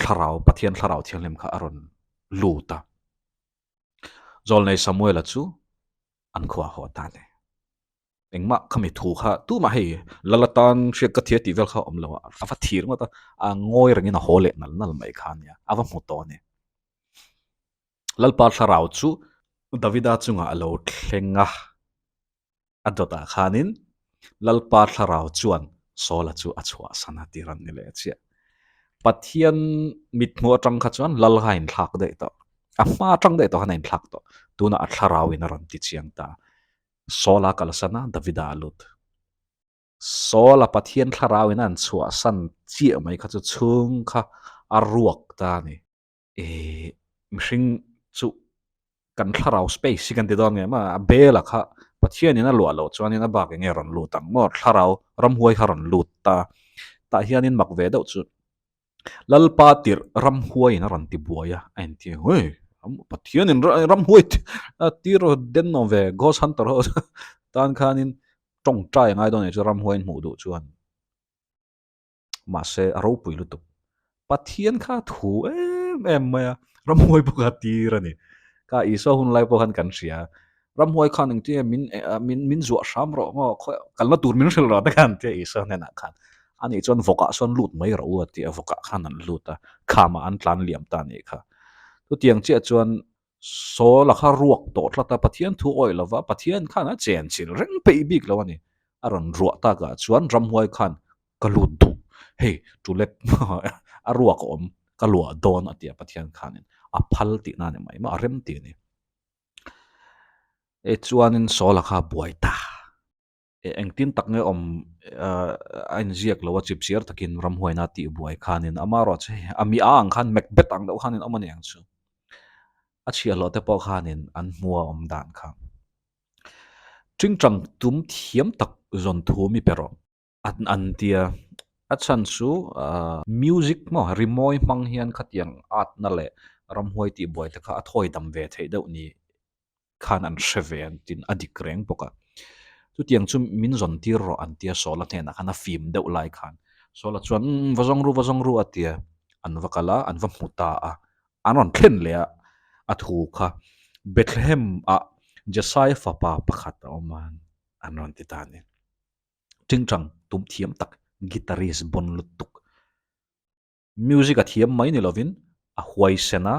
tharau pathian tharau thianglem kha aron luta zol nei samuel chu an khwa ho ta ne engma khami thu kha tu ma hei lalatan shek ka thia ti vel kha omlo afa thir ngota a ngoi rangin a hole nal nal mai khan ya ava mu to ne lalpa tharau chu davida chunga alo thlenga adota khanin lalpa tharau chuan sola chu achwa sana tiran ni le chia pathian mit mu atang kha chuan lal hain thak de to a ma atang de to hanin thak to tuna a tharau in ran ti chiang ta sola kalasana davida alut sola pathian tharau in an chua san chia mai kha chu chung kha aruak ta ni e mihring chu kan tharau space si kan ti dong nge ma a bela kha pathian in a lua lo chuan in a bak nge ron lu tang mo tharau ram huai kha ron lut ta hian in mak ve do chu lalpa tir ram huai in a ron ti buaya an ti hoi pathian in ram huai tiro den no ve ghost hunter ho tan khanin tong trai ngai don chu ram huai mu du chuan ma se aro pui lu tu pathian kha thu em maya ram huai bu ka tirani ka iso hun lai po han kan sia ram huai khan ing ti min zuwa sham ro ngo kalna tur min shel ro ta kan ti iso ne na khan ani chon voka son lut mai ro ti voka khan an luta khama an tlan liam ta ni kha tu tiang che chuan so la kha ruak to tla ta pathian thu oi lova pathian khan a chen chil reng pe bik lo ani aron ruak ta ga chuan ram huai khan kalut du hey tu let a ruak om kalua don atia pathian khanin a phal ti na ne mai ma rem ti ni e chuanin sola kha buaita e engtin tak nge om ain ziak lo chip siar takin ram huaina ti buai khanin amaro che ami ang khan macbeth ang do khanin amani ang chu achia lo te po khanin an mua om dan kha chingchang tum thiam tak zon thu mi pero an tia achan chu music mo rimoi mang hian khatiang at na le ram huai ti buai ta kha athoi dam ve thei deuh ni khan an sheven tin adik reng poka tu tiang chu min zon tir ro an tia sola thena khana film deuh lai khan sola chuan vazong ru atia an vakala an va muta a anon thlen le a thu kha bethlehem a jesai fapa pakhat oman anon ti tani tingchang tum thiam tak guitarist bon lutuk music a thiam mai ni lovin a huai sena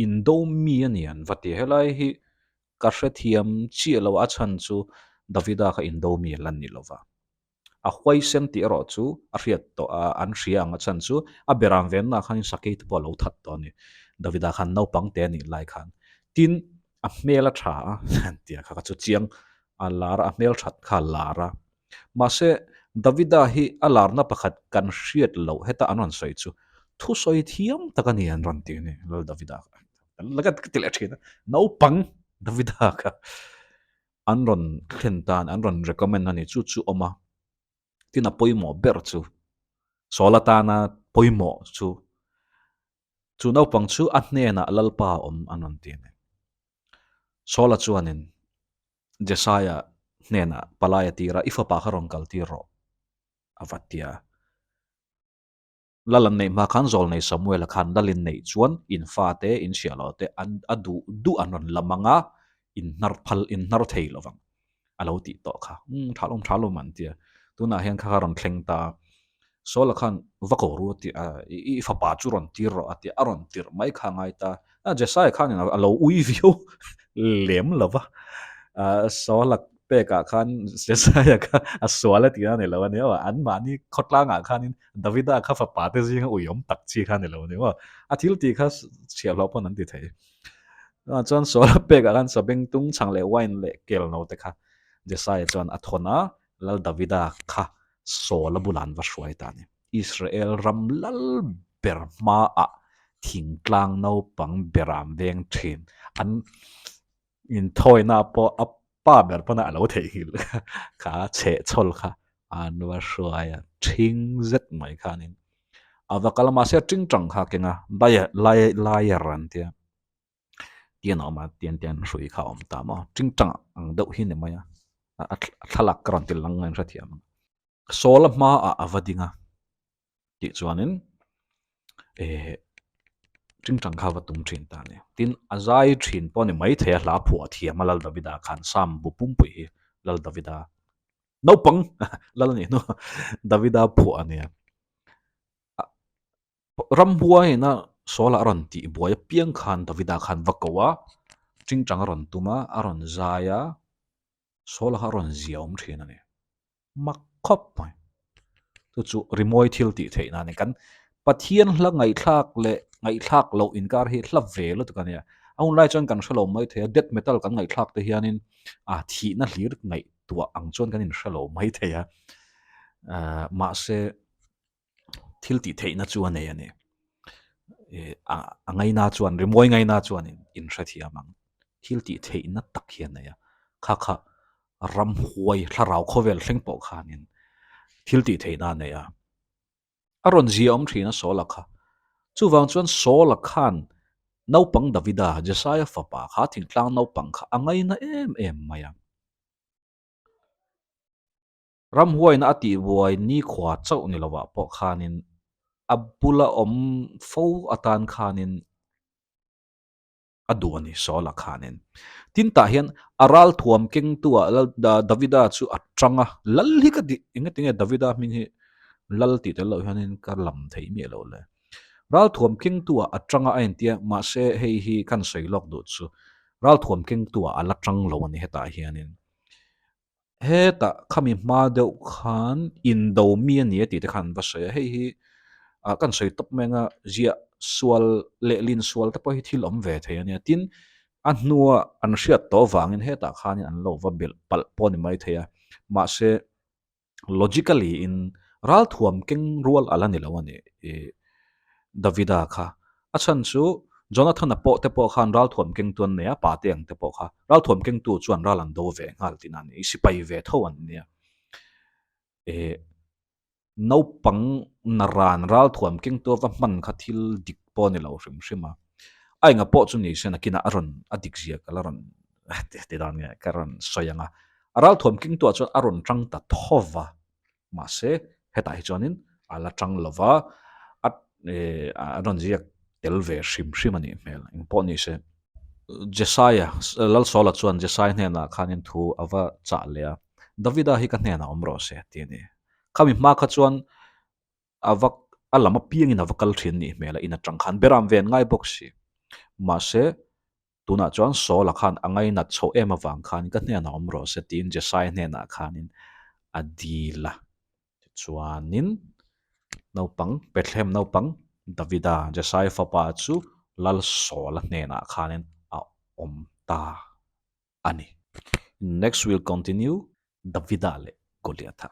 indo mi anian vati helai hi ka hre thiam chi lo a chan chu davida kha indo mi lan ni lova a huai sen ti ro chu a riat to a an riang a chan chu a beram ven na khan sakei to lo that to ni davida khan no pang te ni lai khan tin a mela tha tia kha chu chiang a lara a mel that kha lara ma se davida hi alarna pakhat kan hriat lo heta anon soi chu thu soi thiam takani an ran ti ni lol davida lagat til athina no pang davida ka anron khentan anron recommend ani chu chu oma tina poimo ber chu solatana poimo chu no pang chu atne na lalpa om anon ti ne sola chuanin jesaya nena palaya tira ifa pa kharong kal tiro avatia lalan nei ma khan zol nei samuel khan dalin nei chuan in fa te in sialote an adu du anon lamanga in nar phal in nar thei lovang alo ti to kha thalom man tia tuna hian kha ron thleng ta sola khan vako ru ti i fa pa chu ron tir ro ati aron tir mai kha ngai ta a jesai khan alo ui view lem lova sola pe ka khan jesai ka aswala ti na ne lawa ne wa an mani khotla nga khan davida kha fa pa te jing uyom tak chi khan ne lawa ne wa athil ti kha chia lo pon an ti thei chon sola pe ka khan sabeng tung chang le wine le kel no te kha jesai chon athona lal davida kha sola bulan va shwai ta ni israel ram lal berma a thingtlang no pang beram veng thin an in thoi na po pa ber pana alo thei hil kha che chol kha an wa shwaya thing zet mai khanin avakal ma se ting tang kha kenga lai ran tia tian oma tian shui kha om ta ma ting tang ang deuh hin ne maya a thalak kran til lang ngan rathiam sola ma a avadinga ti chuanin e ching chang kha va tum thin ta ne tin azai thin po ne mai the hla phu thiam lal davida khan sam bu pum pui hi lal davida no pang lal ni no davida phu ania ram bua na sola ron ti boya piang khan davida khan vakawa ching chang ron tuma aron zaya sola ron ziaum thina ne makhop tu chu rimoi thil ti theina ne kan pathian hla ngai thak le ngai thak lo inkar hi hla ve lo tu kan ya aun lai chon kan shalo mai the death metal kan ngai thak te hianin a thi na hlir ngai tua ang chon kan in shalo mai the ya ma se thil ti theina chu ane ane a ngai na chuan rimoi ngai na chuan in thra thi amang thil ti theina tak hian ya kha kha ram huai thlarau khovel thleng po khanin thil ti theina ne ya aron ziom thina sola kha chuwang chuan sola khan naupang davida jesaya fapa kha thingtlang naupang kha angai na em maya ram huai na ati buai ni khwa chau ni lawa po khanin abula om fo atan khanin aduani sola khanin tin ta hian aral thuam keng tua da davida chu atanga lalhi ka di inga tinga davida min hi lal ti te lo hianin kar lam thei mi lo le ral thuam king tua atanga ain tia ma se hei hi kan sei lok du chu ral thuam king tua ala tang lo ani heta hianin heta khami ma deuh khan in do mi ani ti te khan va se hei hi kan sei top menga zia sual le lin sual te po hi thil om ve the ani tin an nuwa an hriat to wangin heta khanin an lo va bil pal pon mai theya ma se logically in ral thuam king rual ala ni lo ani davida kha achan chu jonathan a po te po khan ral thom keng tuan ne pa te ang te po kha ral thom keng tu chuan ral an do ve ngal tin an i sipai ve tho an nia e no pang naran ral thom keng tu va man kha thil dik po ni lo hrim hrima ai nga po chu ni sena kina aron adik zia kalaron te dan nge karon soyanga ral thom keng tu chuan aron tang ta thova ma se heta hi chuanin ala tang lova at aron zia tel ve hrim hrim ani mel in po ni se jesaya lal sola chuan jesai hne na khanin thu ava cha lea davida hi ka hne na omro se ti ni khami ma kha chuan avak alama piang in avakal thin ni mela in a tang khan beram ven ngai box si ma se tuna chuan sola khan angai na cho em awang khan ka hne na omro se tin jesai hne na khanin adila chuanin naupang Bethlehem naupang Davida Jesai fapa chu lal sola hne na khanin a om ta ani. Next we'll continue Davida le Goliatha.